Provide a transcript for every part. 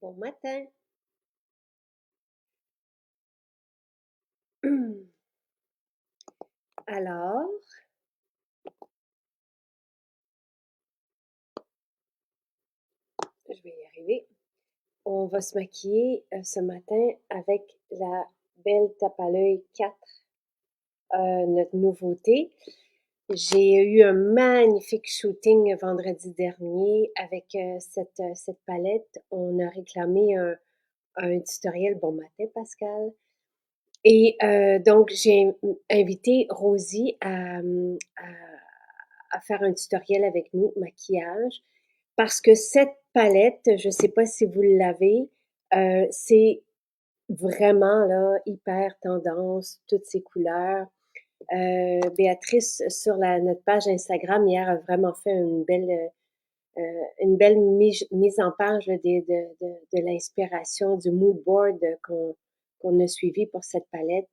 Bon matin. Alors, je vais y arriver. On va se maquiller ce matin avec la belle tape à l'œil 4, notre nouveauté. J'ai eu un magnifique shooting vendredi dernier avec cette palette. On a réclamé un tutoriel. Bon matin, Pascal. Et donc, j'ai invité Rosie à faire un tutoriel avec nous, maquillage, parce que cette palette, je ne sais pas si vous l'avez, c'est vraiment là hyper tendance, toutes ces couleurs. Béatrice, sur notre page Instagram, hier, a vraiment fait une belle mise en page là, de l'inspiration, du mood board qu'on a suivi pour cette palette,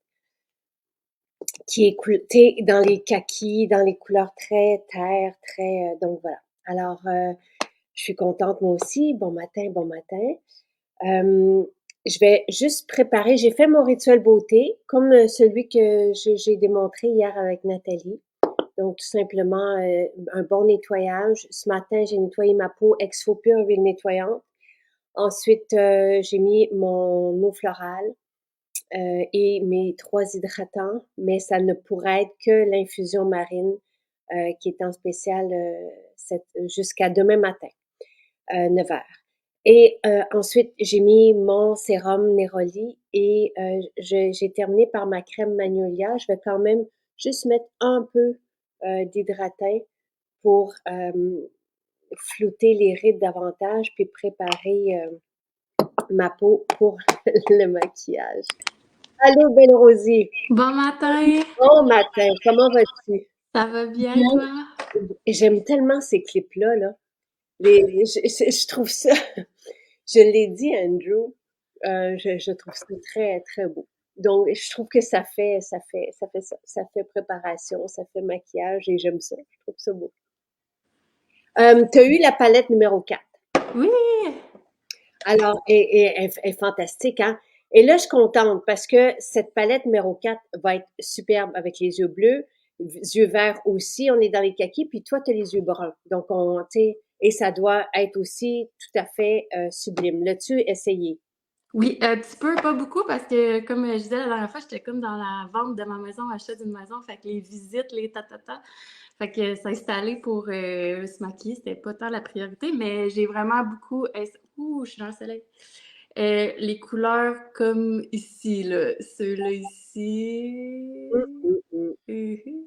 qui est dans les kakis, dans les couleurs très terre, très... donc voilà. Alors, je suis contente moi aussi. Bon matin, bon matin. Je vais juste préparer. J'ai fait mon rituel beauté, comme celui que j'ai démontré hier avec Nathalie. Donc, tout simplement, un bon nettoyage. Ce matin, j'ai nettoyé ma peau Exfo Pure huile nettoyante. Ensuite, j'ai mis mon eau florale et mes 3 hydratants, mais ça ne pourrait être que l'infusion marine qui est en spécial jusqu'à demain matin, 9 heures. Et ensuite, j'ai mis mon sérum Neroli et j'ai terminé par ma crème Magnolia. Je vais quand même juste mettre un peu d'hydratant pour flouter les rides davantage puis préparer ma peau pour le maquillage. Allô, belle Rosie. Bon matin, Bon matin, comment vas-tu? ça va bien toi? J'aime tellement ces clips-là, là. Je trouve ça, je l'ai dit, Andrew, je trouve ça très, très beau. Donc, je trouve que ça fait préparation, ça fait maquillage et j'aime ça. Je trouve ça beau. Tu as eu la palette numéro 4. Oui, Alors, elle est fantastique, hein? Et là, je suis contente parce que cette palette numéro 4 va être superbe avec les yeux bleus, yeux verts aussi, on est dans les kakis, puis toi, tu as les yeux bruns. Donc, tu sais, et ça doit être aussi tout à fait sublime. L'as-tu essayé? oui, un petit peu, pas beaucoup, parce que comme je disais la dernière fois, j'étais comme dans la vente de ma maison, achat d'une maison, fait que les visites, les tatata, fait que s'installer pour se maquiller, c'était pas tant la priorité, mais j'ai vraiment beaucoup... Ouh, je suis dans le soleil. Les couleurs comme ici, là, ceux-là Hum, ici... hum, hum. Mhm.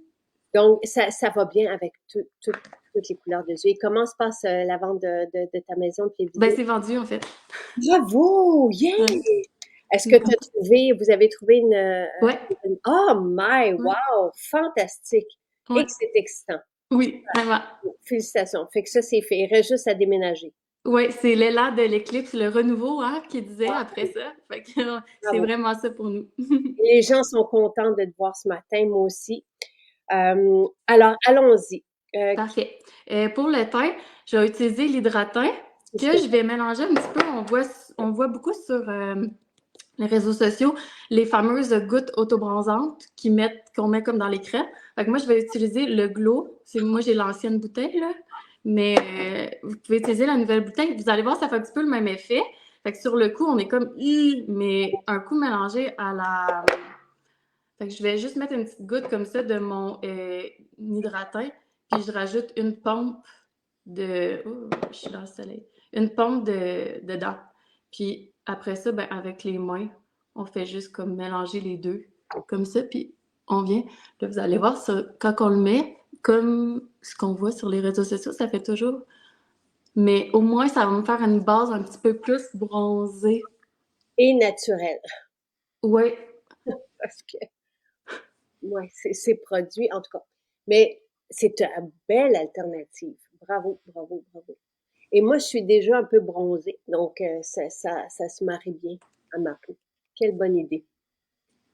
Donc, ça va bien avec toutes les couleurs de yeux. Et comment se passe la vente de ta maison, de tes Ben, visites? c'est vendu, en fait. Bravo! Yeah! Ouais. Est-ce que vous avez trouvé Ouais, oh my, ouais, wow, fantastique! Et ouais. que c'est excitant. Oui, vraiment. Félicitations. Fait que ça, c'est fait. Il reste juste à déménager. Oui, c'est l'élan de l'éclipse, le renouveau, hein, qui disait après ça. Fait que c'est Bravo. vraiment ça pour nous. Les gens sont contents de te voir ce matin, moi aussi. Alors, allons-y. Parfait. Pour le teint, je vais utiliser l'hydratant Qu'est-ce que que je vais mélanger un petit peu. On voit beaucoup sur les réseaux sociaux les fameuses gouttes autobronzantes qu'on met comme dans les crêpes. Fait que moi, je vais utiliser le Glow. Moi, j'ai l'ancienne bouteille, là. Mais vous pouvez utiliser la nouvelle bouteille. Vous allez voir, ça fait un petit peu le même effet. Fait que sur le coup, on est comme mais un coup mélangé à la. Fait que je vais juste mettre une petite goutte comme ça de mon hydratant, puis je rajoute une pompe de. Oh, je suis dans le soleil. Une pompe dedans. Puis après ça, ben, avec les mains, on fait juste comme mélanger les deux, comme ça, puis on vient. Là, vous allez voir, ça, quand on le met, comme ce qu'on voit sur les réseaux sociaux, ça fait toujours. Mais au moins, ça va me faire une base un petit peu plus bronzée. et naturel. Ouais, Parce que, ouais, c'est produit, en tout cas. Mais c'est une belle alternative. Bravo, bravo, bravo. Et moi, je suis déjà un peu bronzée. Donc, ça se marie bien à ma peau. Quelle bonne idée.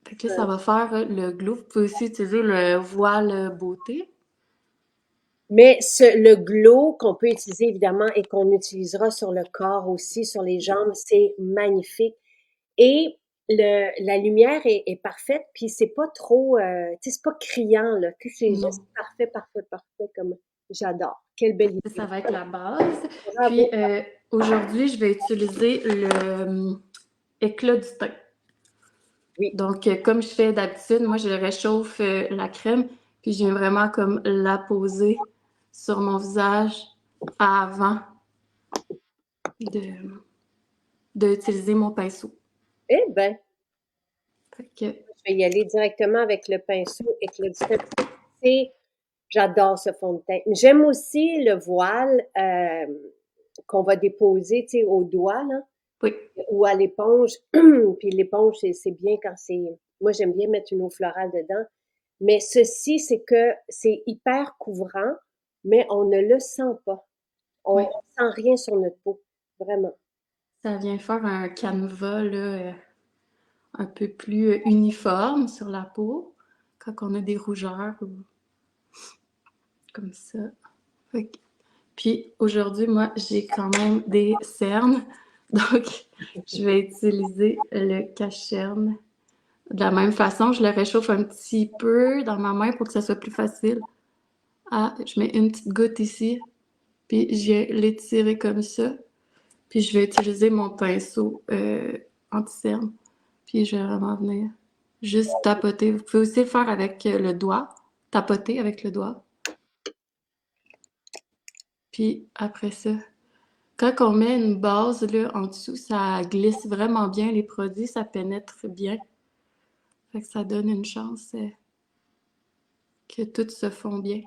fait que là, ça va faire le glow. Vous pouvez aussi utiliser le voile beauté. Mais le glow qu'on peut utiliser évidemment et qu'on utilisera sur le corps aussi, sur les jambes, c'est magnifique. Et la lumière est parfaite, puis c'est pas trop, tu sais, c'est pas criant, là. Tu sais, c'est juste Non. parfait, parfait, parfait, comme j'adore. Quelle belle Ça idée. va être la base. Puis Bravo. aujourd'hui, je vais utiliser le éclat du teint. Oui. Donc, comme je fais d'habitude, moi, je réchauffe la crème, puis je viens vraiment comme la poser sur mon visage avant de d'utiliser mon pinceau. Eh ben, Fait que, je vais y aller directement avec le pinceau éclat du teint. C'est J'adore ce fond de teint. J'aime aussi le voile qu'on va déposer, tu sais, au doigt, là, oui, ou à l'éponge. Puis l'éponge, c'est bien quand c'est... Moi, j'aime bien mettre une eau florale dedans. Mais ceci, c'est que c'est hyper couvrant, mais on ne le sent pas. On oui. ne sent rien sur notre peau, vraiment. Ça vient faire un canevas, là, un peu plus uniforme sur la peau, quand on a des rougeurs ou comme ça. Fait que- Puis aujourd'hui, moi, j'ai quand même des cernes, donc je vais utiliser le cache-cerne. De la même façon, je le réchauffe un petit peu dans ma main pour que ça soit plus facile. Ah, je mets une petite goutte ici, puis je viens l'étirer comme ça. Puis je vais utiliser mon pinceau anti-cerne. Puis je vais vraiment venir juste tapoter. Vous pouvez aussi le faire avec le doigt. Tapoter avec le doigt. Puis après ça, quand on met une base là, en dessous, ça glisse vraiment bien les produits, ça pénètre bien. Fait que ça donne une chance que tout se fond bien.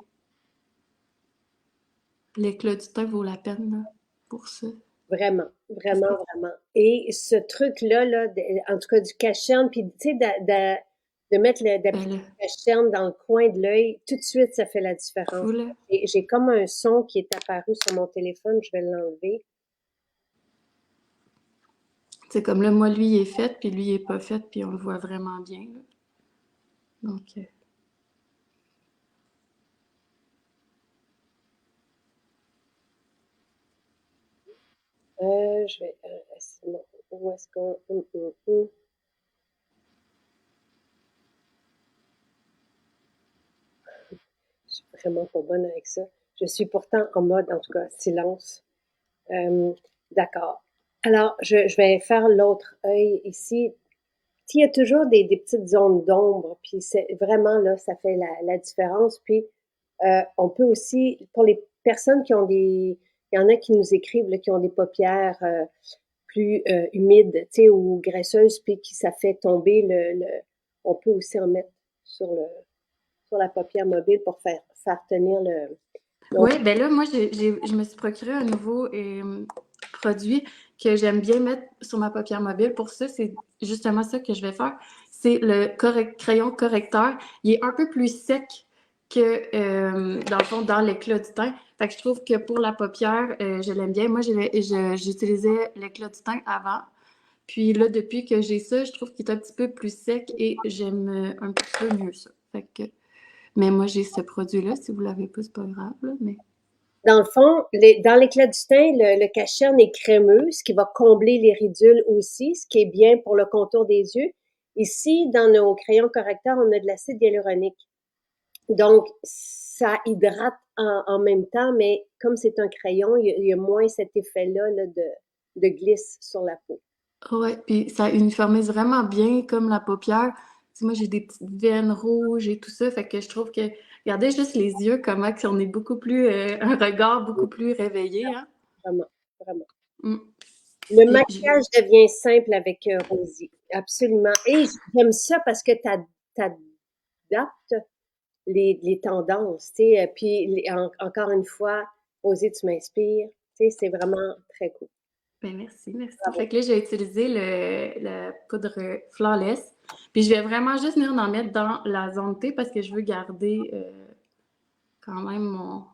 L'éclat du teint vaut la peine là, pour ça. Vraiment, Parce vraiment, que vraiment. Et ce truc-là, là, en tout cas du cache-cerne, puis tu sais, de mettre ben d'appliquer là, le cache-cerne dans le coin de l'œil, tout de suite, ça fait la différence. fou là. J'ai comme un son qui est apparu sur mon téléphone, je vais l'enlever. C'est comme là, moi, lui, il est fait, puis lui, il est pas fait, puis on le voit vraiment bien. Là. Donc, Je vais, c'est bon. Où est-ce qu'on, hum. Je suis vraiment pas bonne avec ça. Je suis pourtant en mode, en tout cas, silence. Euh, d'accord. Alors, je vais faire l'autre œil ici. Il y a toujours des petites zones d'ombre, puis c'est vraiment là, ça fait la différence. Puis on peut aussi, pour les personnes qui ont il y en a qui nous écrivent là, qui ont des paupières plus humides, tu sais, ou graisseuses, puis qui ça fait tomber on peut aussi en mettre sur sur la paupière mobile pour faire tenir le- oui, ben là, moi, je me suis procuré un nouveau produit que j'aime bien mettre sur ma paupière mobile. Pour ça, c'est justement ça que je vais faire. C'est le crayon correcteur. Il est un peu plus sec que, dans le fond, dans l'éclat du teint. Fait que je trouve que pour la paupière, je l'aime bien. Moi, j'utilisais l'éclat du teint avant. Puis là, depuis que j'ai ça, je trouve qu'il est un petit peu plus sec et j'aime un petit peu mieux ça. Fait que, mais moi, j'ai ce produit-là. Si vous l'avez pas, c'est pas grave, là, mais Dans le fond, dans l'éclat du teint, le cache-cerne est crémeux, ce qui va combler les ridules aussi, ce qui est bien pour le contour des yeux. Ici, dans nos crayons correcteurs, on a de l'acide hyaluronique. Donc, ça hydrate en même temps, mais comme c'est un crayon, il y a moins cet effet-là là, de glisse sur la peau. ouais, puis ça uniformise vraiment bien comme la paupière. Tu sais, moi, j'ai des petites veines rouges et tout ça, fait que je trouve que, regardez juste les yeux, comment on est beaucoup plus, un regard beaucoup plus réveillé, hein. Vraiment, vraiment. Mm. Le Puis, maquillage devient simple avec Rosie. Absolument. Et j'aime ça parce que tu adaptes les tendances, tu sais. Puis, encore une fois, Rosie, tu m'inspires. Tu sais, c'est vraiment très cool. ben merci, merci. Bravo. Fait que là, j'ai utilisé la poudre Flawless, puis je vais vraiment juste venir en mettre dans la zone T parce que je veux garder quand même mon...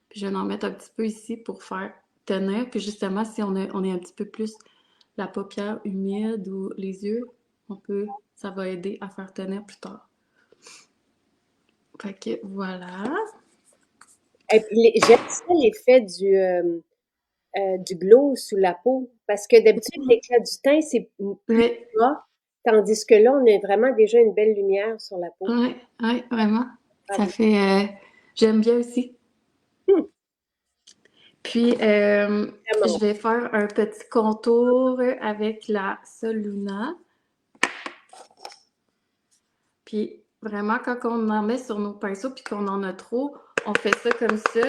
Puis je vais en mettre un petit peu ici pour faire tenir. Puis justement, si on est un petit peu plus la paupière humide ou les yeux, ça va aider à faire tenir plus tard. Fait que voilà. Et puis j'aime ça l'effet du glow sous la peau, parce que d'habitude, l'éclat du teint, c'est plus Oui, bas, tandis que là, on a vraiment déjà une belle lumière sur la peau. oui, oui, vraiment. Ça Bravo. fait... j'aime bien aussi. Hum, Puis, je vraiment. vais faire un petit contour avec la Soluna. Puis, vraiment, quand on en met sur nos pinceaux puis qu'on en a trop, on fait ça comme ça. Tu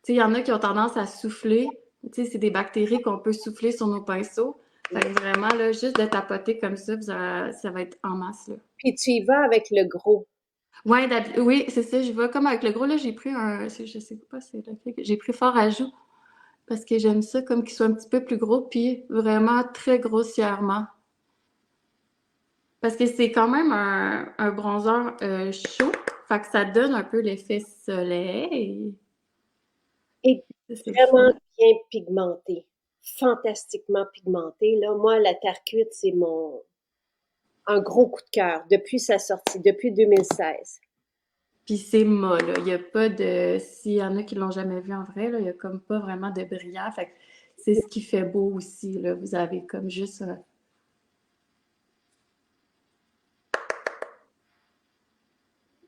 sais, il y en a qui ont tendance à souffler. Tu sais, c'est des bactéries qu'on peut souffler sur nos pinceaux. Fait que vraiment, là, juste de tapoter comme ça, ça va être en masse, là. Puis tu y vas avec le gros. Ouais, oui, c'est ça, je vais comme avec le gros, là, j'ai pris je sais pas, c'est lequel j'ai pris fort à joue parce que j'aime ça comme qu'il soit un petit peu plus gros, puis vraiment très grossièrement. Parce que c'est quand même un bronzer chaud, fait que ça donne un peu l'effet soleil. Et C'est le vraiment fun. bien pigmenté. Fantastiquement pigmenté. Là, moi, la terre cuite, c'est un gros coup de cœur depuis sa sortie, depuis 2016. Puis c'est mat, là. Il n'y a pas de. S'il y en a qui l'ont jamais vu en vrai, là, il n'y a comme pas vraiment de brillant. Fait que c'est ce qui fait beau aussi, là. Vous avez comme juste.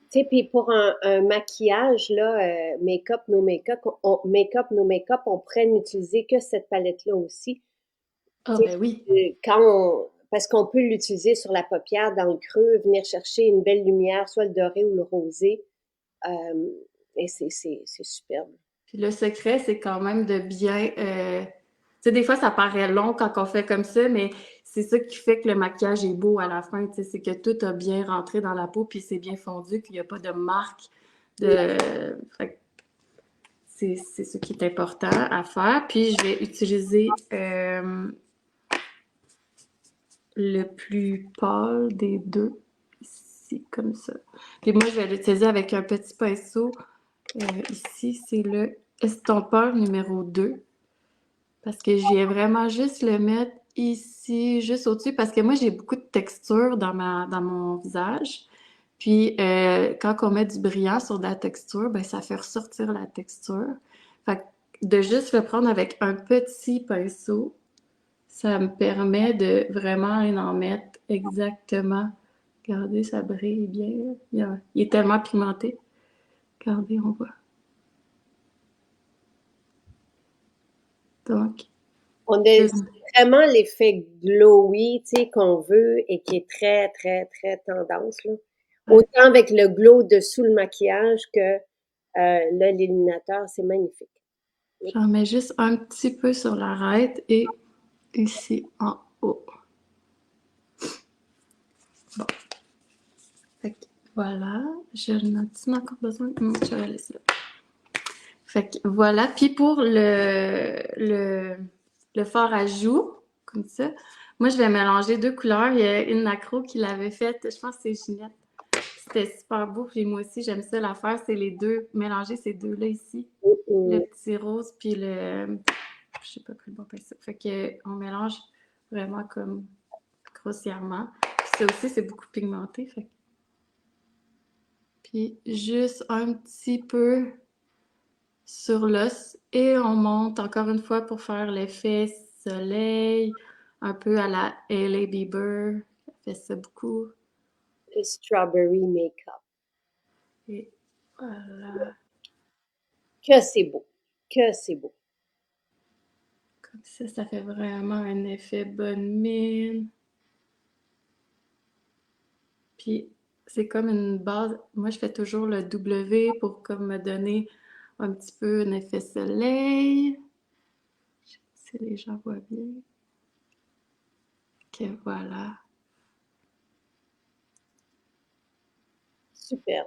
Tu sais, puis pour un maquillage, là, make-up, no make-up, on pourrait n'utiliser que cette palette-là aussi. Ah, Tu sais, ben oui. parce qu'on peut l'utiliser sur la paupière, dans le creux, venir chercher une belle lumière, soit le doré ou le rosé. Euh, et c'est superbe. Puis le secret, c'est quand même de bien. Tu sais, des fois, ça paraît long quand on fait comme ça, mais c'est ça qui fait que le maquillage est beau à la fin. Tu sais, c'est que tout a bien rentré dans la peau, puis c'est bien fondu, qu'il n'y a pas de marque de. Fait que c'est ce qui est important à faire. Puis je vais utiliser le plus pâle des deux, ici, comme ça. Puis moi, je vais l'utiliser avec un petit pinceau. Ici, c'est le estompeur numéro 2. Parce que je viens vraiment juste le mettre ici, juste au-dessus, parce que moi, j'ai beaucoup de texture dans mon visage. Puis, quand on met du brillant sur de la texture, ben, ça fait ressortir la texture. Fait que de juste le prendre avec un petit pinceau, ça me permet de vraiment en mettre exactement. Regardez, ça brille bien. Il est tellement pigmenté. Regardez, on voit. Donc, On a vraiment l'effet glowy, tu sais, qu'on veut et qui est très, très, très tendance, là. ouais. Autant avec le glow dessous le maquillage que là, l'illuminateur, c'est magnifique. J'en mets juste un petit peu sur l'arête et ici en haut. Bon. Fait que voilà. Je n'ai encore besoin. Je vais laisser là. Fait que voilà. Puis pour le fard à joues, comme ça, moi je vais mélanger deux couleurs. Il y a une macro qui l'avait faite, je pense que c'est Ginette. C'était super beau. Puis moi aussi, j'aime ça la faire. C'est les deux, mélanger ces deux-là ici. Le petit rose puis le. Je sais pas pris le bon pinceau. Fait que on mélange vraiment comme grossièrement. Puis ça aussi, c'est beaucoup pigmenté. Fait. Puis juste un petit peu sur l'os et on monte encore une fois pour faire l'effet soleil, un peu à la Hailey Bieber. Elle fait ça beaucoup. Le strawberry make-up. Et voilà. Que c'est beau. Que c'est beau. Comme ça fait vraiment un effet bonne mine. Puis c'est comme une base. Moi, je fais toujours le W pour comme me donner un petit peu un effet soleil. Je sais pas si les gens voient bien. Que voilà. Super.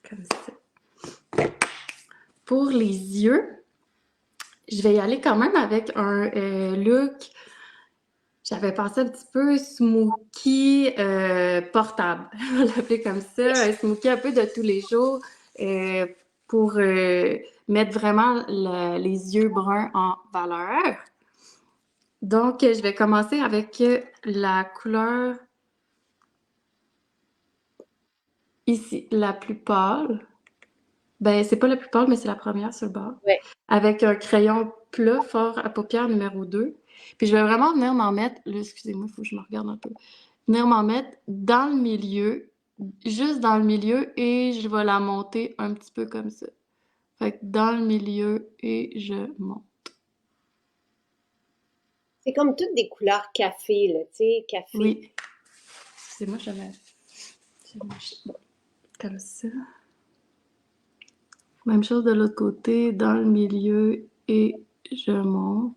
Comme ça. Pour les yeux, je vais y aller quand même avec un look. J'avais pensé un petit peu smoky portable. On va l'appeler comme ça. Un smoky un peu de tous les jours euh, pour mettre vraiment les yeux bruns en valeur. Donc, je vais commencer avec la couleur ici, la plus pâle. Ben, c'est pas la plus pâle, mais c'est la première sur le bord. Ouais. Avec un crayon plat fort à paupières numéro 2. Puis je vais vraiment venir m'en mettre, là, excusez-moi, il faut que je me regarde un peu. Venir m'en mettre dans le milieu, juste dans le milieu, et je vais la monter un petit peu comme ça. Fait que dans le milieu, et je monte. C'est comme toutes des couleurs café, là, tu sais, café. Oui. C'est moi, bon, comme ça. Même chose de l'autre côté, dans le milieu, et je monte.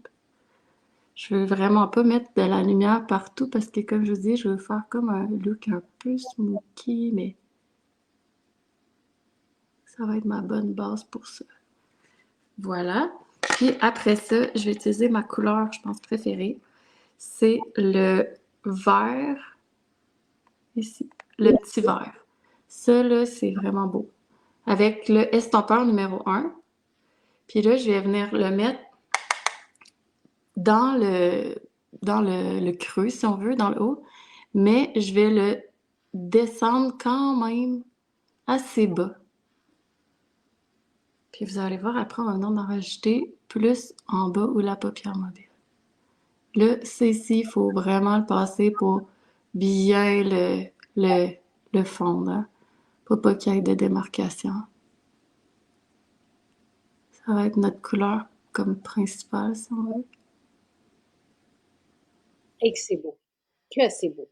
Je veux vraiment pas mettre de la lumière partout parce que, comme je vous dis, je veux faire comme un look un peu smoky, mais ça va être ma bonne base pour ça. Voilà. Puis après ça, je vais utiliser ma couleur, je pense, préférée. C'est le vert, ici, le petit vert. Ça, là, c'est vraiment beau. Avec le estompeur numéro 1. Puis là, je vais venir le mettre dans le creux, si on veut, dans le haut. Mais je vais le descendre quand même assez bas. Puis vous allez voir, après, on va venir d'en rajouter plus en bas où la paupière mobile. Là, c'est ici, il faut vraiment le passer pour bien le fondre, hein, pour pas qu'il y ait de démarcation. Ça va être notre couleur comme principale, si on veut. Et que c'est beau. Que c'est beau.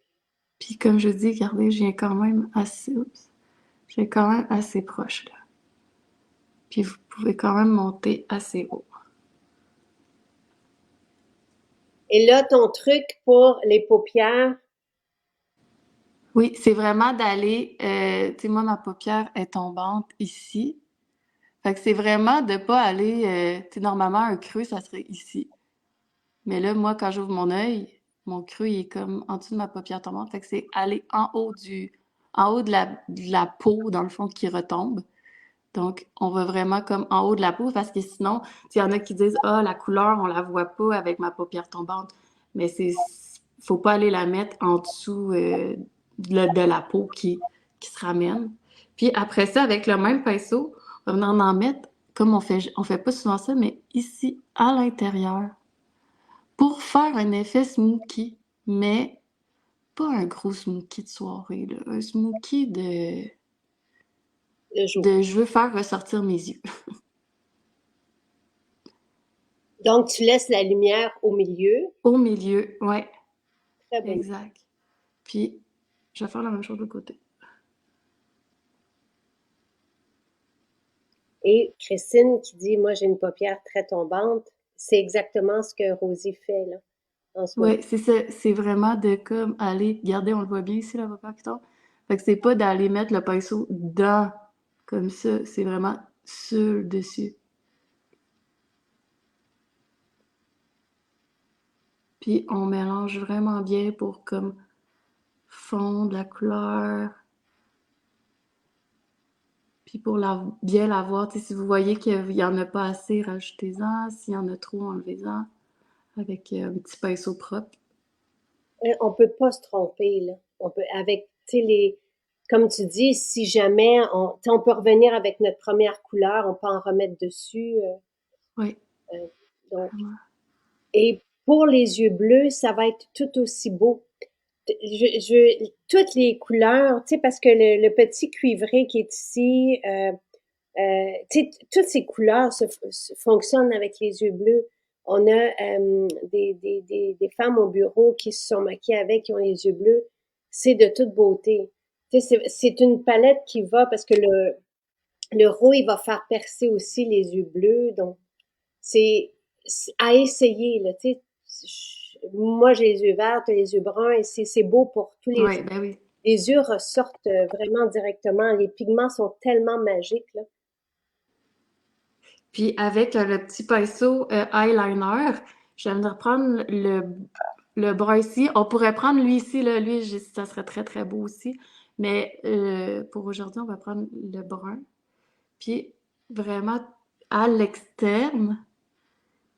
Puis comme je dis, regardez, je viens quand même assez, j'ai quand même assez proche là. Puis vous pouvez quand même monter assez haut. Et là, ton truc pour les paupières, Oui, c'est vraiment d'aller, tu sais, moi, ma paupière est tombante ici. Fait que c'est vraiment de pas aller, tu sais, normalement, un creux, ça serait ici. Mais là, moi, quand j'ouvre mon œil, mon creux, il est comme en dessous de ma paupière tombante. Fait que c'est aller en haut de la peau, dans le fond, qui retombe. Donc, on va vraiment comme en haut de la peau parce que sinon, il y en a qui disent, ah, la couleur, on la voit pas avec ma paupière tombante. Mais faut pas aller la mettre en dessous de la peau qui se ramène. Puis après ça, avec le même pinceau, on va venir en mettre, comme on fait pas souvent ça, mais ici, à l'intérieur, pour faire un effet smoky, mais pas un gros smoky de soirée, là. Un smoky le jour. de je veux faire ressortir mes yeux. Donc, tu laisses la lumière au milieu. Au milieu, ouais, Très bon. exact. Puis, je vais faire la même chose de l'autre côté. Et Christine qui dit, moi, j'ai une paupière très tombante. C'est exactement ce que Rosie fait, là, en ce moment. Ouais, c'est ça. C'est vraiment de comme aller, regardez, on le voit bien ici, la vapeur qui tombe. Fait que c'est pas d'aller mettre le pinceau dans, comme ça. C'est vraiment sur le dessus. Puis, on mélange vraiment bien pour comme fondre la couleur. Puis pour bien la voir, si vous voyez qu'il n'y en a pas assez, rajoutez-en. S'il y en a trop, enlevez-en avec un petit pinceau propre. On peut pas se tromper, là. On peut, avec, tu sais, comme tu dis, si jamais on peut revenir avec notre première couleur, on peut en remettre dessus. Oui, Euh, donc, vraiment. et pour les yeux bleus, ça va être tout aussi beau. Toutes les couleurs, tu sais, parce que le petit cuivré qui est ici, tu sais, toutes ces couleurs fonctionnent avec les yeux bleus. On a des femmes au bureau qui se sont maquillées avec, qui ont les yeux bleus. C'est de toute beauté. Tu sais, c'est une palette qui va, parce que le roux, il va faire percer aussi les yeux bleus. Donc, c'est à essayer, là, tu sais. Moi, j'ai les yeux verts, t'as les yeux bruns, et c'est beau pour tous les Oui, yeux. ben oui. Les yeux ressortent vraiment directement. Les pigments sont tellement magiques, là. Puis avec le petit pinceau eyeliner, je viens de reprendre le brun ici. On pourrait prendre lui ici, là, lui, ça serait très très beau aussi. Mais pour aujourd'hui, on va prendre le brun. Puis vraiment à l'externe,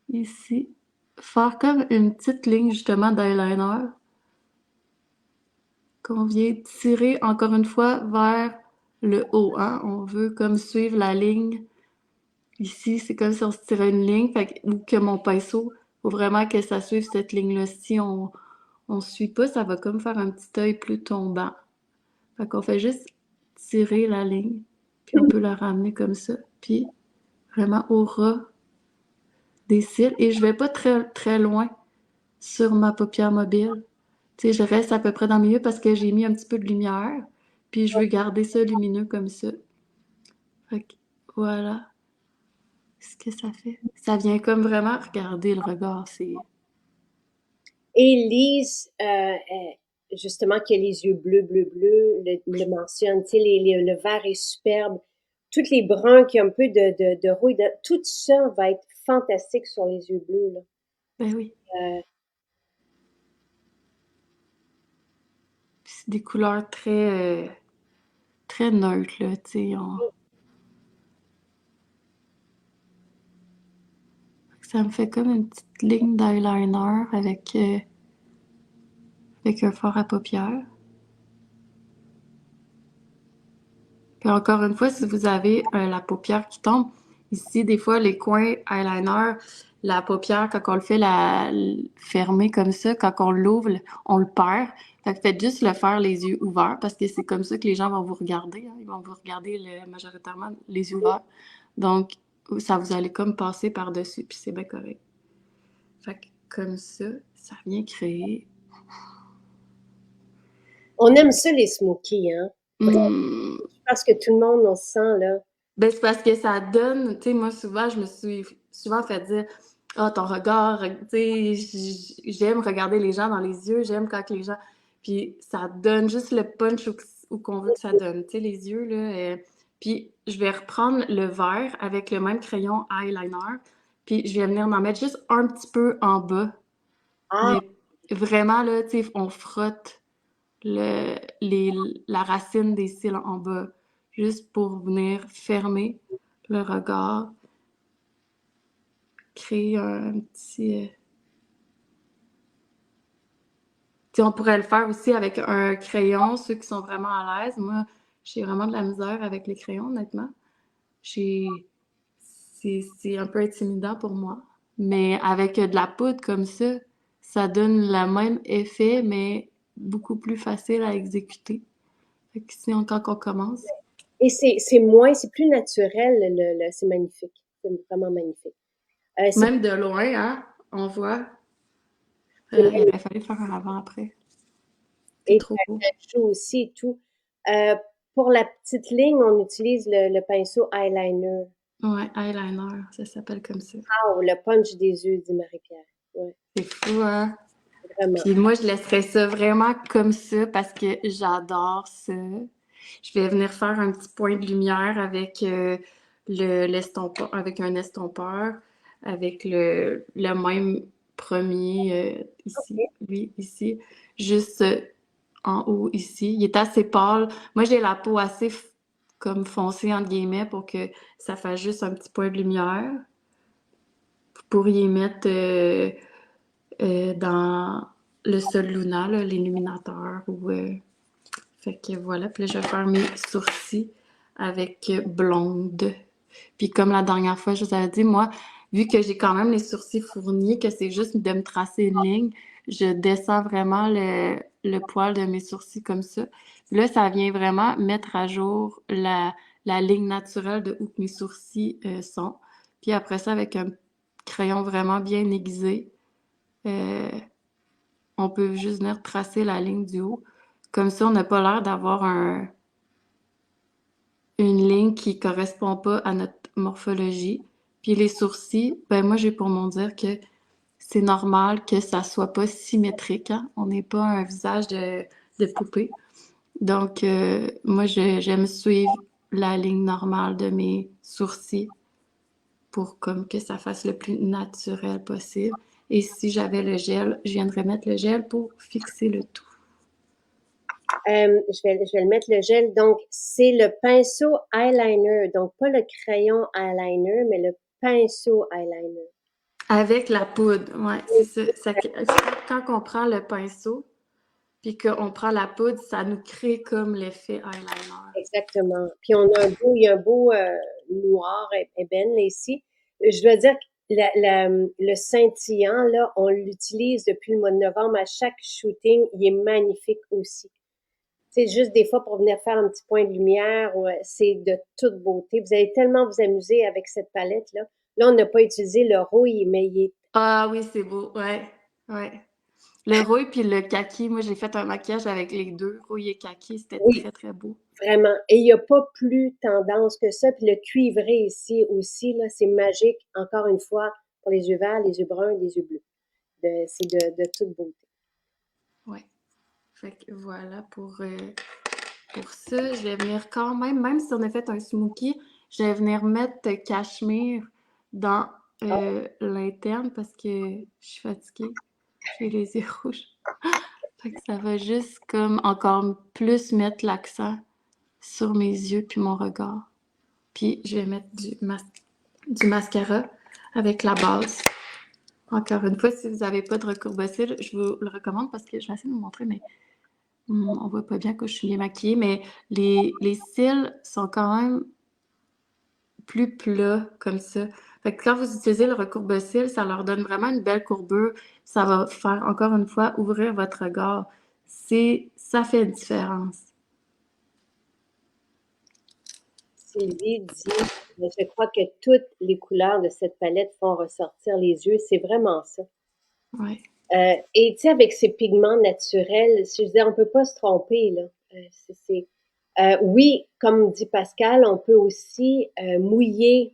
ici, faire comme une petite ligne justement d'eyeliner qu'on vient tirer encore une fois vers le haut, hein? On veut comme suivre la ligne. Ici, c'est comme si on se tirait une ligne, ou que mon pinceau, faut vraiment que ça suive cette ligne-là. Si on suit pas, ça va comme faire un petit œil plus tombant. Fait qu'on fait juste tirer la ligne, puis on peut la ramener comme ça, puis vraiment au ras des cils. Et je vais pas très, très loin sur ma paupière mobile. Tu sais, je reste à peu près dans le milieu parce que j'ai mis un petit peu de lumière, puis je veux garder ça lumineux comme ça. Fait que voilà ce que ça fait. Ça vient comme vraiment regarder le regard, c'est... Et Lise, justement, qui a les yeux bleus, bleus, bleus, le mentionne, tu sais, le vert est superbe. Toutes les bruns qui ont un peu de rouille, tout ça va être fantastique sur les yeux bleus, là. Ben oui. Euh, Puis c'est des couleurs très, très neutres, là, tu sais. Ça me fait comme une petite ligne d'eyeliner avec un fard à paupières. Puis encore une fois, si vous avez la paupière qui tombe, ici, des fois, les coins eyeliner, la paupière, quand on le fait fermer comme ça, quand on l'ouvre, on le perd. Fait que faites juste le faire les yeux ouverts parce que c'est comme ça que les gens vont vous regarder, hein. Ils vont vous regarder majoritairement les yeux ouverts. Donc, ça vous allez comme passer par-dessus, puis c'est bien correct. Fait que comme ça vient créer... on aime ça, les smokies, hein. Hmm. Je pense que tout le monde, on se sent, là. Ben, c'est parce que ça donne, tu sais, moi, souvent, je me suis souvent fait dire, ah, ton regard, tu sais, j'aime regarder les gens dans les yeux, j'aime quand les gens, puis ça donne juste le punch où qu'on veut que ça donne, tu sais, les yeux, là. Puis je vais reprendre le vert avec le même crayon eyeliner, puis je vais venir m'en mettre juste un petit peu en bas, Ah, mais vraiment, là, tu sais, on frotte la racine des cils en bas, juste pour venir fermer le regard, créer un petit... Tu sais, on pourrait le faire aussi avec un crayon, ceux qui sont vraiment à l'aise. Moi, j'ai vraiment de la misère avec les crayons, honnêtement. J'ai... C'est un peu intimidant pour moi. Mais avec de la poudre comme ça donne le même effet, mais beaucoup plus facile à exécuter. Fait que si quand on commence, et c'est moins, c'est plus naturel, c'est magnifique. C'est vraiment magnifique. même de loin, hein, on voit. C'est Il magnifique aurait fallu faire un avant-après. C'est et trop beau. ça joue aussi et tout. Euh, pour la petite ligne, on utilise le pinceau eyeliner. Ouais, eyeliner, ça s'appelle comme ça. Ah, le punch des yeux, dit Marie-Pierre. Ouais, C'est fou, hein? vraiment. Puis moi, je laisserais ça vraiment comme ça parce que j'adore ça. Je vais venir faire un petit point de lumière avec l'estompeur, avec un estompeur, avec le même premier ici, lui ici, juste en haut ici. Il est assez pâle. Moi, j'ai la peau assez comme foncée entre guillemets pour que ça fasse juste un petit point de lumière. Vous pourriez mettre dans le sol Luna, l'illuminateur. Fait que voilà, puis là, je vais faire mes sourcils avec blonde. Puis comme la dernière fois, je vous avais dit, moi, vu que j'ai quand même les sourcils fournis, que c'est juste de me tracer une ligne, je descends vraiment le poil de mes sourcils comme ça. Puis là, ça vient vraiment mettre à jour la ligne naturelle de où que mes sourcils sont. Puis après ça, avec un crayon vraiment bien aiguisé, euh, on peut juste venir tracer la ligne du haut. Comme ça, on n'a pas l'air d'avoir une ligne qui correspond pas à notre morphologie. Puis les sourcils, ben moi, j'ai pour mon dire que c'est normal que ça soit pas symétrique, hein? On n'est pas un visage de poupée. Donc, moi, j'aime suivre la ligne normale de mes sourcils pour comme que ça fasse le plus naturel possible. Et si j'avais le gel, je viendrais mettre le gel pour fixer le tout. Je vais le mettre le gel. Donc, c'est le pinceau eyeliner. Donc, pas le crayon eyeliner, mais le pinceau eyeliner. Avec la poudre, ouais, c'est ça. Quand on prend le pinceau, puis qu'on prend la poudre, ça nous crée comme l'effet eyeliner. Exactement. Puis il y a un beau noir ébène là, ici. Je dois dire que le scintillant, là, on l'utilise depuis le mois de novembre à chaque shooting. Il est magnifique aussi. C'est juste des fois pour venir faire un petit point de lumière, c'est de toute beauté. Vous allez tellement vous amuser avec cette palette-là. Là, on n'a pas utilisé le rouille, mais il est Ah oui, c'est beau, ouais, ouais. Le rouille puis le kaki, moi j'ai fait un maquillage avec les deux, rouille et kaki, c'était oui, très très beau. vraiment. Et il n'y a pas plus tendance que ça. Puis le cuivré ici aussi, là, c'est magique. Encore une fois, pour les yeux verts, les yeux bruns, les yeux bleus. C'est de toute beauté. Ouais. Fait que voilà pour ça. Je vais venir quand même si on a fait un smokey, je vais venir mettre cachemire dans Ah, l'interne parce que je suis fatiguée. J'ai les yeux rouges. Fait que ça va juste comme encore plus mettre l'accent sur mes yeux puis mon regard. Puis je vais mettre du mascara avec la base. Encore une fois, si vous n'avez pas de recours cils, je vous le recommande parce que je vais essayer de vous montrer, mais on voit pas bien que je suis bien maquillée, mais les cils sont quand même plus plats comme ça. Fait que quand vous utilisez le recours cils, ça leur donne vraiment une belle courbure. Ça va faire, encore une fois, ouvrir votre regard. Ça fait une différence. Sylvie dit, je crois que toutes les couleurs de cette palette font ressortir les yeux. C'est vraiment ça. Ouais. Et tu sais, avec ces pigments naturels, je veux dire, on peut pas se tromper, là. Oui, comme dit Pascal, on peut aussi mouiller,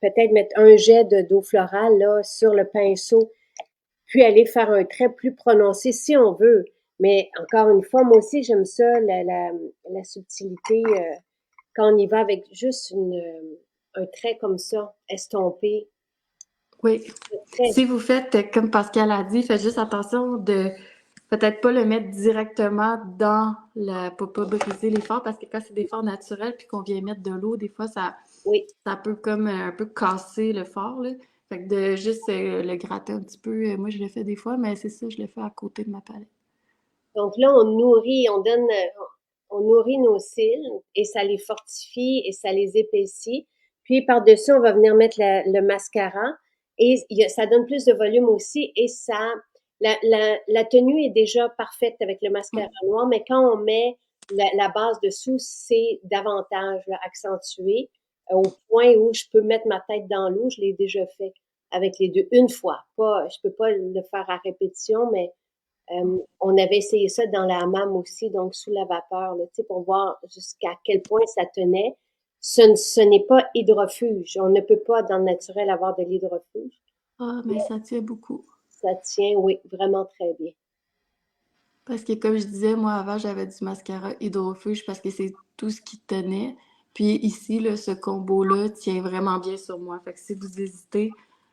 peut-être mettre un jet d'eau florale là, sur le pinceau, puis aller faire un trait plus prononcé si on veut. Mais encore une fois, moi aussi, j'aime ça, la subtilité, quand on y va avec juste un trait comme ça, estompé. Oui. Très, Si vous faites, comme Pascal a dit, faites juste attention de peut-être pas le mettre directement dans pour pas briser les fards, parce que quand c'est des fards naturels puis qu'on vient mettre de l'eau, des fois, oui. ça peut comme un peu casser le fard, là. Fait que de juste le gratter un petit peu, moi je le fais des fois, mais c'est ça, je le fais à côté de ma palette. Donc là, on nourrit nos cils et ça les fortifie et ça les épaissit. Puis par-dessus, on va venir mettre le mascara et ça donne plus de volume aussi et la tenue est déjà parfaite avec le mascara Oui. noir, mais quand on met la base dessous, c'est davantage là, accentué au point où je peux mettre ma tête dans l'eau. Je l'ai déjà fait avec les deux une fois. Je peux pas le faire à répétition, mais on avait essayé ça dans la hammam aussi, donc sous la vapeur, là, pour voir jusqu'à quel point ça tenait. Ce n'est pas hydrofuge. On ne peut pas, dans le naturel, avoir de l'hydrofuge. Ah, mais ça tient beaucoup. Ça tient, oui, vraiment très bien. Parce que comme je disais, moi avant, j'avais du mascara hydrofuge parce que c'est tout ce qui tenait. Puis ici, là, ce combo-là tient vraiment bien sur moi. Fait que si vous hésitez,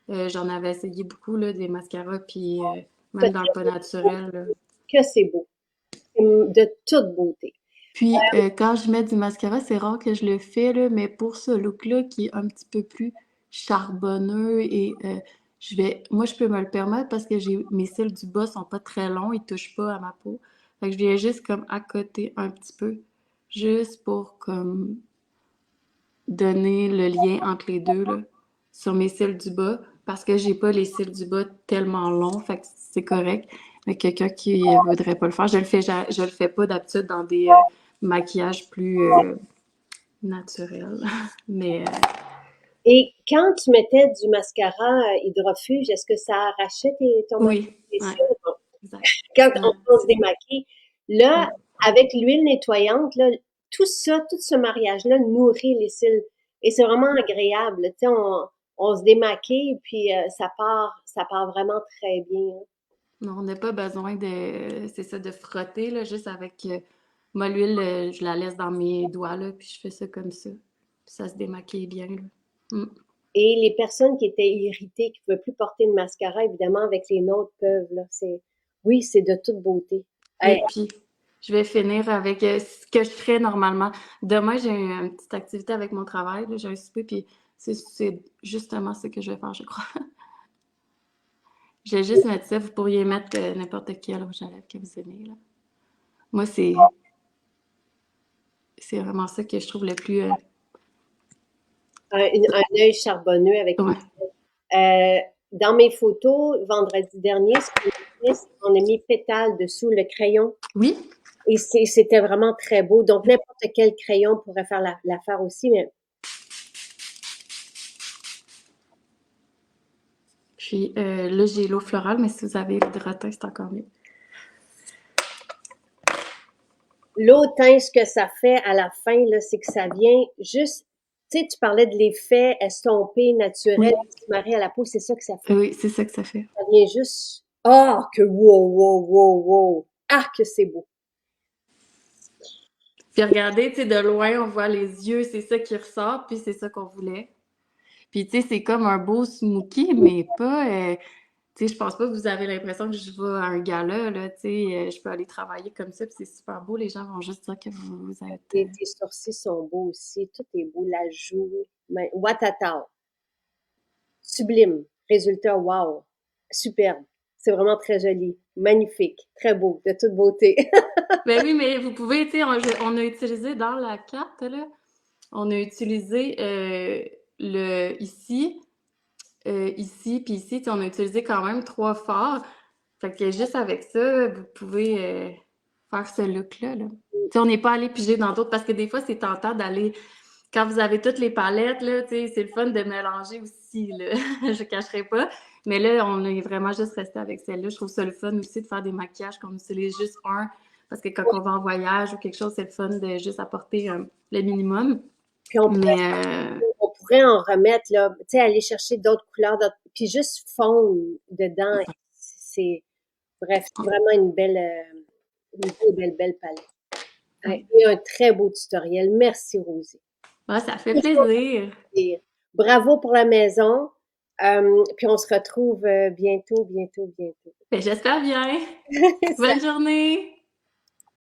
j'en avais essayé beaucoup, là, des mascaras, puis Que même dans le pas naturel, là. c'est beau. C'est de toute beauté. Puis quand je mets du mascara, c'est rare que je le fais, là, mais pour ce look-là qui est un petit peu plus charbonneux et moi je peux me le permettre parce que mes cils du bas sont pas très longs, ils touchent pas à ma peau. Fait que je viens juste comme à côté un petit peu, juste pour comme donner le lien entre les deux là, sur mes cils du bas parce que j'ai pas les cils du bas tellement longs, fait que c'est correct. Mais quelqu'un qui voudrait pas le faire, je le fais pas d'habitude dans des maquillages plus naturels. Mais Et quand tu mettais du mascara hydrofuge, est-ce que ça arrachait ton mascara? oui, ouais, exact. Quand Ouais, on se démaquille, là, ouais. avec l'huile nettoyante, là, tout ce mariage-là nourrit les cils. Et c'est vraiment agréable. Tu sais, on se démaquille, puis ça part vraiment très bien, hein. Non, on n'a pas besoin c'est ça, de frotter, là, juste avec moi, l'huile, je la laisse dans mes doigts, là, puis je fais ça comme ça. Puis ça se démaquille bien, là. Mm. Et les personnes qui étaient irritées, qui ne pouvaient plus porter de mascara, évidemment, avec les nôtres peuvent, là. Oui, c'est de toute beauté. Et Hey, puis, je vais finir avec ce que je ferais normalement. Demain, j'ai une petite activité avec mon travail, là, j'ai un souper, puis c'est justement ce que je vais faire, je crois. Je vais juste mettre ça. Vous pourriez mettre n'importe quel rouge à lèvres que vous aimez, là. Moi, c'est vraiment ça que je trouve le plus... Un œil charbonneux avec une... ouais. Dans mes photos, vendredi dernier, ce qu'on a fait, c'est qu'on a mis pétales dessous le crayon. Oui. Et c'était vraiment très beau. Donc, n'importe quel crayon pourrait faire l'affaire aussi, mais Puis là, j'ai l'eau florale, mais si vous avez l'hydratant, c'est encore mieux. l'eau teint, ce que ça fait à la fin, là, c'est que ça vient juste, tu sais, tu parlais de l'effet estompé, naturel, Oui, qui se marie à la peau, c'est ça que ça fait. oui, c'est ça que ça fait. Ça vient juste, ah, que wow, wow, wow, wow. Ah, que c'est beau. Puis regardez, tu sais, de loin, on voit les yeux, c'est ça qui ressort, puis c'est ça qu'on voulait. Puis tu sais, c'est comme un beau smoky, mais pas... tu sais, je pense pas que vous avez l'impression que je vais à un gala, là, tu sais, je peux aller travailler comme ça, puis c'est super beau, les gens vont juste dire que vous êtes... Tes sourcils sont beaux aussi, tout est beau, la joue, mais watatao. Sublime. Résultat, wow. Superbe. C'est vraiment très joli. Magnifique. Très beau. De toute beauté. Ben oui, mais vous pouvez, tu sais, on a utilisé dans la carte, là, on a utilisé ici, puis ici, tu sais, on a utilisé quand même 3 phares. Fait que juste avec ça, vous pouvez faire ce look-là, là. Tu sais, on n'est pas allé piger dans d'autres, parce que des fois, c'est tentant d'aller quand vous avez toutes les palettes, là, tu sais, c'est le fun de mélanger aussi, là. Je cacherai pas. Mais là, on est vraiment juste resté avec celle-là. Je trouve ça le fun aussi de faire des maquillages qu'on utilise juste un. Parce que quand on va en voyage ou quelque chose, c'est le fun de juste apporter le minimum. Puis on pourrait, Mais on pourrait en remettre, là, tu sais, aller chercher d'autres couleurs, puis juste fondre dedans. C'est, bref, c'est vraiment une belle palette. ouais. Et un très beau tutoriel. Merci, Rosie. Ouais, ça fait plaisir. Et bravo pour la maison. Puis on se retrouve bientôt, bientôt, bientôt. Ben, j'espère bien. Ça Bonne journée!